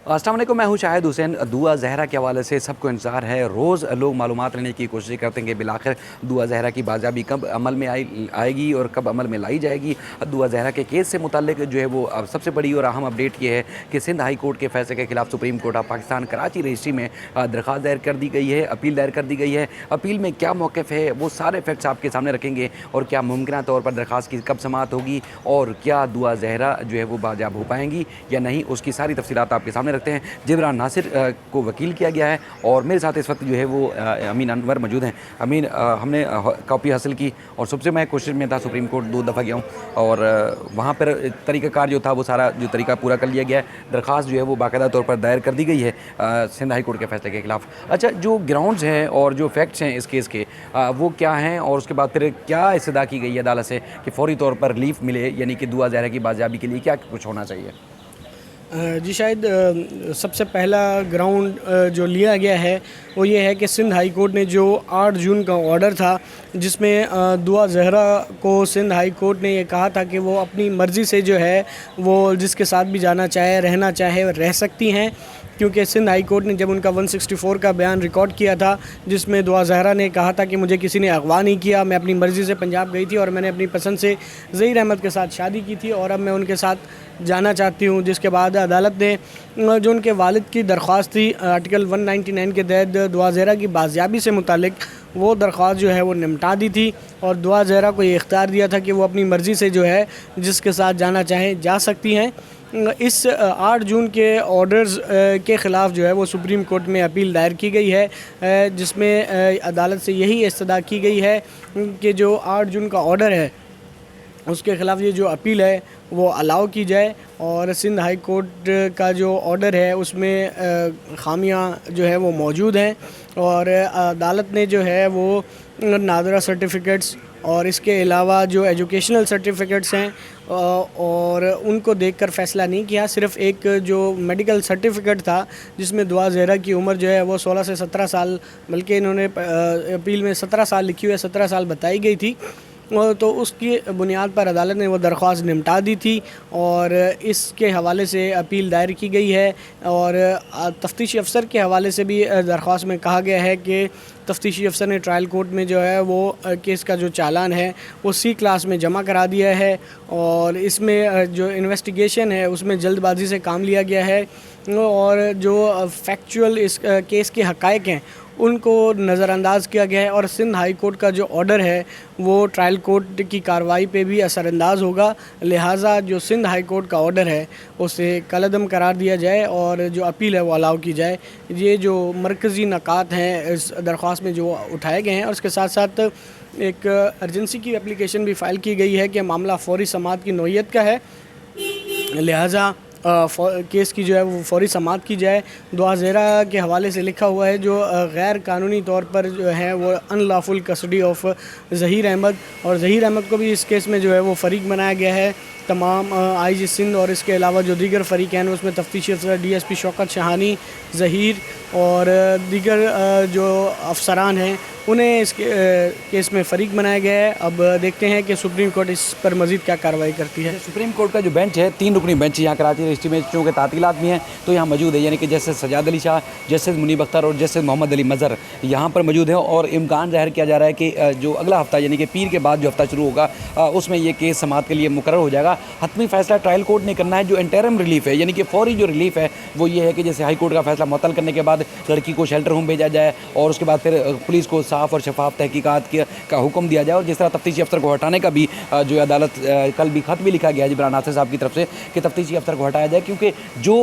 अस्सलाम वालेकुम, मैं हूँ शाहिद हुसैन। दुआ ज़हरा के हवाले से सबको इंतज़ार है। रोज़ लोग मालूमात लेने की कोशिश करते हैं कि बिलाखिर दुआ ज़हरा की बाज़ाबी कब अमल में आएगी और कब अमल में लाई जाएगी। दुआ ज़हरा के केस से मुतल्लिक जो है वो अब सबसे बड़ी और अहम अपडेट ये है कि सिंध हाई कोर्ट के फैसले के खिलाफ supreme court of Pakistan Karachi registry में दरख्वास्त दायर कर दी गई है, अपील दायर कर दी गई है। अपील में क्या मौक़िफ़ है वो सारे फैक्ट्स आपके सामने रखेंगे और क्या मुमकिन तौर पर दरख्वास्त की कब समाअत होगी और क्या दुआ ज़हरा जो है वो बाजियाब हो पाएंगी या नहीं, उसकी सारी तफसीलात आपके सामने रखते हैं। जिब्रान नासिर को वकील किया गया है और मेरे साथ इस वक्त जो है वो अमीन अनवर मौजूद हैं। अमीन, हमने कॉपी हासिल की और सबसे मैं कोशिश में था, सुप्रीम कोर्ट 2 दफ़ा गया हूँ और वहाँ पर तरीक़ाकार जो था वो सारा जो तरीका पूरा कर लिया गया है। दरख्वास्त जो है वो बाकायदा तौर पर दायर कर दी गई है सिंध हाई कोर्ट के फैसले के खिलाफ। अच्छा, जो ग्राउंड्स हैं और जो फैक्ट्स हैं इस केस के वो क्या हैं और उसके बाद फिर क्या इस्तदा की गई है अदालत से कि फ़ौरी तौर पर रिलीफ मिले, यानी कि दुआ ज़हरा की बाजियाबी के लिए क्या कुछ होना चाहिए? जी शायद सबसे पहला ग्राउंड जो लिया गया है वो ये है कि सिंध हाई कोर्ट ने जो 8 जून का ऑर्डर था, जिसमें दुआ ज़हरा को सिंध हाई कोर्ट ने ये कहा था कि वो अपनी मर्ज़ी से जो है वो जिसके साथ भी जाना चाहे, रहना चाहे, रह सकती हैं। क्योंकि सिंध हाई कोर्ट ने जब उनका 164 का बयान रिकॉर्ड किया था, जिसमें दुआ ज़हरा ने कहा था कि मुझे किसी ने अगवा नहीं किया, मैं अपनी मर्ज़ी से पंजाब गई थी और मैंने अपनी पसंद से ज़हीर अहमद के साथ शादी की थी और अब मैं उनके साथ जाना चाहती हूँ। जिसके बाद अदालत ने जो उनके वालिद की दरख्वास्त थी आर्टिकल 199 के तहत दुआ ज़हरा की बाजियाबी से मुतालिक, वो दरख्वास्त जो है वो निपटा दी थी और दुआ ज़हरा को ये इख्तियार दिया था कि वो अपनी मर्ज़ी से जो है जिसके साथ जाना चाहें जा सकती हैं। इस 8 जून के ऑर्डर्स के ख़िलाफ़ जो है वो सुप्रीम कोर्ट में अपील दायर की गई है, जिसमें अदालत से यही इस्तदा की गई है कि जो 8 जून का ऑर्डर है उसके ख़िलाफ़ ये जो अपील है वो अलाउ की जाए और सिंध हाई कोर्ट का जो ऑर्डर है उसमें खामियां जो है वो मौजूद हैं और अदालत ने जो है वो नादरा सर्टिफ़िकेट्स और इसके अलावा जो एजुकेशनल सर्टिफ़िकेट्स हैं और उनको देखकर फ़ैसला नहीं किया। सिर्फ़ एक जो मेडिकल सर्टिफ़िकेट था जिसमें दुआ ज़हरा की उम्र जो है वो 16 से 17 साल, बल्कि इन्होंने अपील में 17 साल लिखी हुई है, 17 साल बताई गई थी, तो उसकी बुनियाद पर अदालत ने वो दरख्वास्त निपटा दी थी और इसके हवाले से अपील दायर की गई है। और तफ्तीशी अफसर के हवाले से भी दरख्वास्त में कहा गया है कि तफ्तीशी अफसर ने ट्रायल कोर्ट में जो है वो केस का जो चालान है वो C क्लास में जमा करा दिया है और इसमें जो इन्वेस्टिगेशन है उसमें जल्दबाजी से काम लिया गया है और जो फैक्चुअल इस केस के हक़ाइक़ हैं उनको नज़रअंदाज किया गया है और सिंध हाई कोर्ट का जो ऑर्डर है वो ट्रायल कोर्ट की कार्रवाई पे भी असरअंदाज होगा। लिहाजा जो सिंध हाई कोर्ट का ऑर्डर है उसे कलअदम करार दिया जाए और जो अपील है वो अलाउ की जाए। ये जो मरकज़ी नकात हैं इस दरख्वास्त में जो उठाए गए हैं और उसके साथ साथ एक अर्जेंसी की एप्लीकेशन भी फ़ाइल की गई है कि मामला फ़ौरी समाअत की नौइयत का है, लिहाजा केस की जो है वो फ़ौरी समाअत की जाए। दुआ ज़हरा के हवाले से लिखा हुआ है जो गैर कानूनी तौर पर जो है वो unlawful custody of Zaheer Ahmed, और ज़हीर अहमद को भी इस केस में जो है वो फ़रीक बनाया गया है। तमाम IG सिंध और इसके अलावा जो दीगर फ़रीक हैं उसमें तफ्तीशी अफसर DSP शौकत शहानी, ज़हीर और दीगर जो अफसरान हैं उन्हें इस केस में फ़रीक बनाया गया है। अब देखते हैं कि सुप्रीम कोर्ट इस पर मज़ीद क्या कार्रवाई करती है। सुप्रीम कोर्ट का जो बेंच है, 3 रुकनी बेंच यहाँ कराची रजिस्ट्री में चूँकि तातीलात भी हैं तो यहाँ मौजूद है, यानी कि जस्टिस सजाद अली शाह, जस्टिस मुनीब अख्तर और जस्टिस मोहम्मद अली मज़हर यहाँ पर मौजूद हैं और इम्कान ज़ाहिर किया जा रहा है कि जो अगला हफ़्ता यानी कि पीर के बाद जो हफ़्ता शुरू होगा उसमें ये केस समाअत के लिए मुकर्रर हो जाएगा। हतमी फ़ैसला ट्रायल कोर्ट ने करना है। जो इंटरिम रिलीफ है यानी कि फ़ौरी जो रिलीफ है वो ये है कि जैसे हाई कोर्ट का फैसला मुअत्तल करने के बाद लड़की को शेल्टर होम भेजा जाए और उसके बाद फिर पुलिस को साफ़ और शफाफ तहकीकात का हुक्म दिया जाए और जिस तरह तफ्तीशी अफसर को हटाने का भी जो अदालत कल भी ख़त भी लिखा गया है जिब्रान नासिर साहब की तरफ से कि तफ्तीशी अफसर को हटाया जाए, क्योंकि जो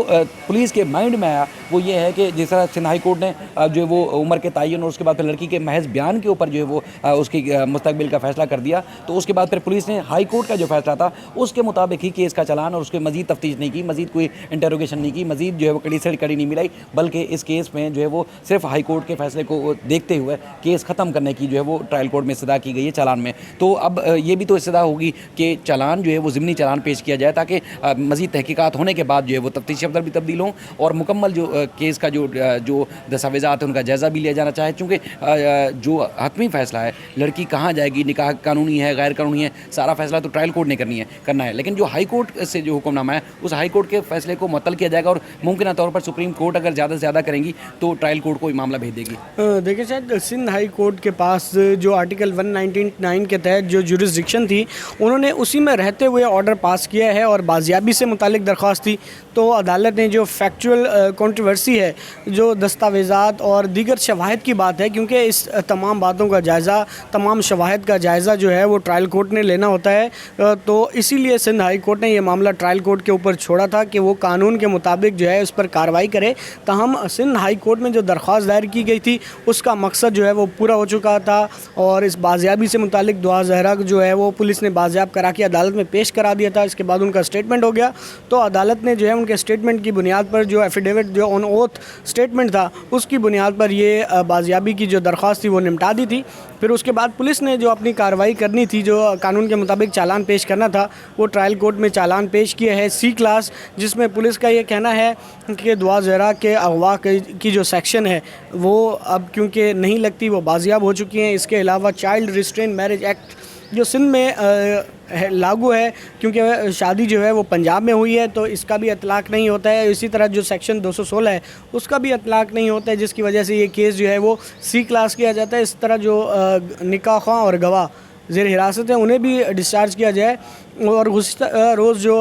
पुलिस के माइंड में आया वो ये है कि जिस तरह सिंध हाई कोर्ट ने जो वो उम्र के तयन और उसके बाद फिर लड़की के महज बयान के ऊपर जो है वो उसकी मुस्तकबिल का फैसला कर दिया, तो उसके बाद फिर पुलिस ने हाई कोर्ट का जो फैसला था उसके मुताबिक ही केस का चलान और उसके मजीद तफ्तीश नहीं की, मजीद कोई इंटरोगेशन नहीं की, मजीद जो है वो कड़ी से कड़ी नहीं मिलाई, बल्कि इस केस में जो है वो सिर्फ हाई कोर्ट के फैसले को देखते हुए केस ख़त्म करने की जो है वो ट्रायल कोर्ट में इस्तदा की गई है चालान में। तो अब ये भी तो इस्तदा होगी कि चालान जो है वो ज़िमनी चालान पेश किया जाए ताकि मज़ीद तहकीकात होने के बाद जो है वो तफ्तीशी अफसर भी तब्दील हों और मुकम्मल जो केस का जो दस्तावेज़ात है उनका जायज़ा भी लिया जाना चाहिए, चूँकि जो हतमी फ़ैसला है लड़की कहाँ जाएगी, निकाह कानूनी है गैर कानूनी है, सारा फ़ैसला तो ट्रायल कोर्ट ने करना है। है, लेकिन जो हाई कोर्ट से जो हुक्मनामा है उस हाई कोर्ट के फैसले को मुअत्तल किया जाएगा और मुमकिन तौर पर सुप्रीम कोर्ट अगर ज़्यादा से ज़्यादा करेंगी तो ट्रायल कोर्ट को मामला भेज देगी। देखिए शायद सिंध हाई कोर्ट के पास जो आर्टिकल 199 के तहत जो जुरिस्डिक्शन थी उन्होंने उसी में रहते हुए ऑर्डर पास किया है और बाजियाबी से मुतालिक दरख्वास्त थी, तो अदालत ने जो फैक्चुअल कंट्रोवर्सी है, जो दस्तावेज़ात और दीगर शवाहिद की बात है, क्योंकि इस तमाम बातों का जायज़ा, तमाम शवाहिद का जायज़ा जो है वो ट्रायल कोर्ट ने लेना होता है, तो इसीलिए सिंध हाई कोर्ट ने ये मामला ट्रायल कोर्ट के ऊपर छोड़ा था कि वो कानून के मुताबिक जो है उस पर कार्रवाई करे। ताहम सिंध हाई कोर्ट में जो दरख्वास्त दायर की गई थी उसका मकसद जो है वो पूरा हो चुका था और इस बाजियाबी से मुतालिक दुआ ज़हरा जो है वो पुलिस ने बाजियाब करा के अदालत में पेश करा दिया था। इसके बाद उनका स्टेटमेंट हो गया, तो अदालत ने जो है उनके स्टेटमेंट की बुनियाद पर, जो एफिडेविट जो ऑन ओथ स्टेटमेंट था उसकी बुनियाद पर ये बाजियाबी की जो दरख्वास्त थी वो निपटा दी थी। फिर उसके बाद पुलिस ने जो अपनी कार्रवाई करनी थी, जो कानून के मुताबिक चालान पेश करना था, वो ट्रायल कोर्ट में चालान पेश किया है C क्लास, जिसमें पुलिस का ये कहना है कि दुआ ज़हरा के अगवा की जो सेक्शन है वो अब क्योंकि नहीं लगती, वो बाजियाब हो चुकी हैं। इसके अलावा चाइल्ड रिस्ट्रेन मैरिज एक्ट जो सिंध में लागू है, क्योंकि शादी जो है वो पंजाब में हुई है, तो इसका भी इतलाक़ नहीं होता है। इसी तरह जो सेक्शन 216 है उसका भी इतलाक़ नहीं होता है, जिसकी वजह से ये केस जो है वो C क्लास किया जाता है। इस तरह जो निकाह ख्वाह और गवाह ज़ेर हिरासत हैं उन्हें भी डिस्चार्ज किया जाए। और रोज़ जो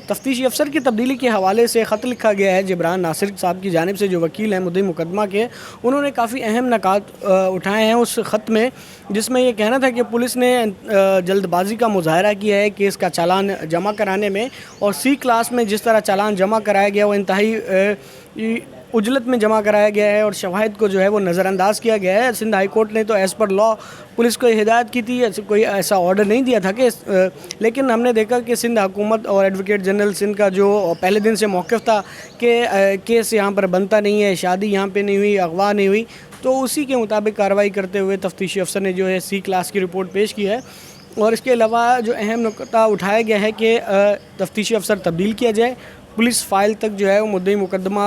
तफ्तीशी अफसर की तब्दीली के हवाले से ख़त लिखा गया है जिब्रान नासिर साहब की जानिब से, जो वकील हैं मुद्दई मुकदमा के, उन्होंने काफ़ी अहम नकात उठाए हैं उस ख़त में, जिसमें ये कहना था कि पुलिस ने जल्दबाजी का मुजाहरा किया है केस का चालान जमा कराने में, और C क्लास में जिस तरह चालान जमा कराया गया वो इंतहाई उजलत में जमा कराया गया है और शवाहिद को जो है वो नज़रअंदाज किया गया है। सिंध हाई कोर्ट ने तो एज़ पर लॉ पुलिस को हिदायत की थी, कोई ऐसा ऑर्डर नहीं दिया था कि लेकिन हमने देखा कि सिंध हुकूमत और एडवोकेट जनरल सिंध का जो पहले दिन से मौक़िफ़ था कि केस यहाँ पर बनता नहीं है, शादी यहाँ पे नहीं हुई, अगवा नहीं हुई, तो उसी के मुताबिक कार्रवाई करते हुए तफ्तीशी अफसर ने जो है C क्लास की रिपोर्ट पेश की है। और इसके अलावा जो अहम नुकता उठाया गया है कि तफ्तीशी अफसर तब्दील किया जाए, पुलिस फ़ाइल तक जो है वो मुद्दई मुकदमा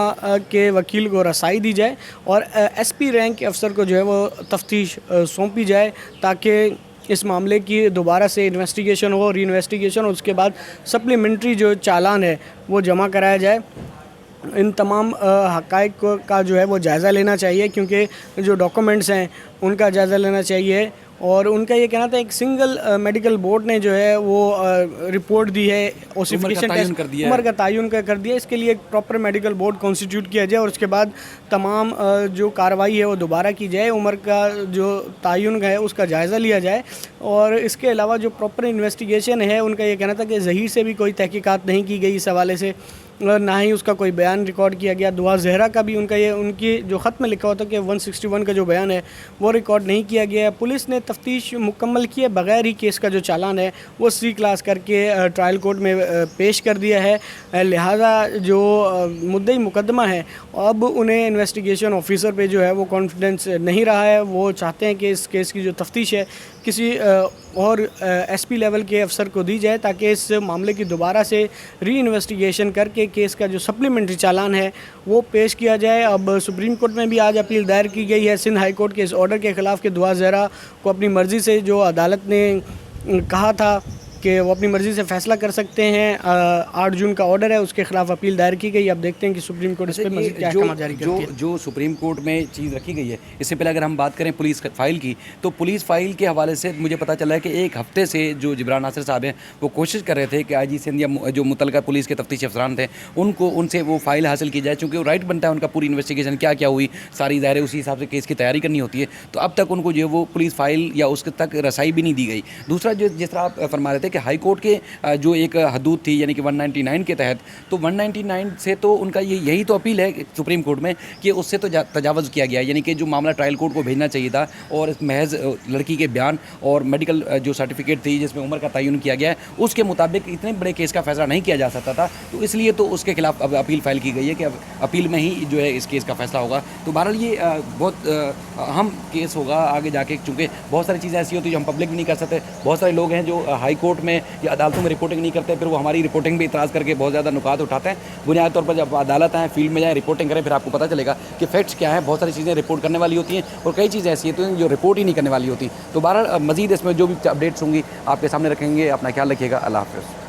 के वकील को रसाई दी जाए और SP रैंक के अफसर को जो है वो तफ्तीश सौंपी जाए, ताकि इस मामले की दोबारा से इन्वेस्टिगेशन हो, री इन्वेस्टिगेशन, और उसके बाद सप्लीमेंट्री जो चालान है वो जमा कराया जाए। इन तमाम हक़ाइक़ का जो है वो जायज़ा लेना चाहिए, क्योंकि जो डॉक्यूमेंट्स हैं उनका जायज़ा लेना चाहिए। और उनका ये कहना था एक सिंगल मेडिकल बोर्ड ने जो है वो रिपोर्ट दी है, ओसिफिकेशन उम्र का तयन कर दिया। इसके लिए एक प्रॉपर मेडिकल बोर्ड कॉन्स्टिट्यूट किया जाए और उसके बाद तमाम जो कार्रवाई है वो दोबारा की जाए, उम्र का जो तयन है उसका जायज़ा लिया जाए। और इसके अलावा जो प्रॉपर इन्वेस्टिगेशन है, उनका ये कहना था कि ज़हीर से भी कोई तहकीकात नहीं की गई इस हवाले से, और ना ही उसका कोई बयान रिकॉर्ड किया गया। दुआ ज़हरा का भी उनकी जो ख़त में लिखा होता कि 161 का जो बयान है वो रिकॉर्ड नहीं किया गया। पुलिस ने तफ्तीश मुकम्मल किए बगैर ही केस का जो चालान है वो C क्लास करके ट्रायल कोर्ट में पेश कर दिया है। लिहाजा जो मुद्दई मुकदमा है अब उन्हें इन्वेस्टिगेशन ऑफिसर पे जो है वो कॉन्फिडेंस नहीं रहा है। वो चाहते हैं कि इस केस की जो तफ्तीश है किसी और SP लेवल के अफसर को दी जाए, ताकि इस मामले की दोबारा से री इन्वेस्टिगेशन करके केस का जो सप्लीमेंट्री चालान है वो पेश किया जाए। अब सुप्रीम कोर्ट में भी आज अपील दायर की गई है सिंध हाई कोर्ट के इस ऑर्डर के ख़िलाफ़ कि दुआ ज़हरा को अपनी मर्ज़ी से, जो अदालत ने कहा था कि वो अपनी मर्ज़ी से फ़ैसला कर सकते हैं, 8 जून का ऑर्डर है, उसके ख़िलाफ़ अपील दायर की गई। अब देखते हैं कि सुप्रीम कोर्ट इस पर मज़ीद क्या अहकाम जारी करती है। जो सुप्रीम कोर्ट में चीज़ रखी गई है, इससे पहले अगर हम बात करें पुलिस फ़ाइल की, तो पुलिस फ़ाइल के हवाले से मुझे पता चला है कि एक हफ़्ते से जो जिब्रान नासिर साहब हैं वो कोशिश कर रहे थे कि IG सिंध या जो मुतलका पुलिस के तफ्तीशी अफसरान थे उनसे वो फ़ाइल हासिल की जाए, चूँकि वो राइट बनता है उनका पूरी इन्वेस्टिगेशन क्या क्या हुई सारी ज़ाहिर है उसी हिसाब से केस की तैयारी करनी होती है। तो अब तक उनको जो वो पुलिस फ़ाइल या उसके तक रसाई भी नहीं दी गई। दूसरा जो जिस तरह आप फरमा रहे थे कि हाई कोर्ट के जो एक हदूद थी यानी कि 199 के तहत, तो 199 से तो उनका यही तो अपील है सुप्रीम कोर्ट में कि उससे तो तजावज़ किया गया, यानी कि जो मामला ट्रायल कोर्ट को भेजना चाहिए था और महज लड़की के बयान और मेडिकल जो सर्टिफिकेट थी जिसमें उम्र का तयन किया गया है उसके मुताबिक इतने बड़े केस का फैसला नहीं किया जा सकता था। तो इसलिए तो उसके खिलाफ अब अपील फाइल की गई है कि अब अपील में ही जो है इस केस का फैसला होगा। तो बहरहाल ये बहुत अहम केस होगा आगे जाके, चूँकि बहुत सारी चीज़ें ऐसी होती हैं जो हम पब्लिक भी नहीं कर सकते। बहुत सारे लोग हैं जो हाई कोर्ट में या अदालतों में रिपोर्टिंग नहीं करते, फिर वो हमारी रिपोर्टिंग भी इतराज़ करके बहुत ज़्यादा नुकात उठाते हैं। बुनियादी तौर पर जब अदालत आएँ, फील्ड में जाएँ, रिपोर्टिंग करें, फिर आपको पता चलेगा कि फैक्ट्स क्या है। बहुत सारी चीज़ें रिपोर्ट करने वाली होती हैं और कई चीज़ें ऐसी होती हैं जो रिपोर्ट ही नहीं करने वाली होती। तो बहरहाल मज़ीद इसमें जो भी अपडेट्स होंगी आपके सामने रखेंगे। अपना ख्याल रखिएगा। अल्लाह हाफ़िज़।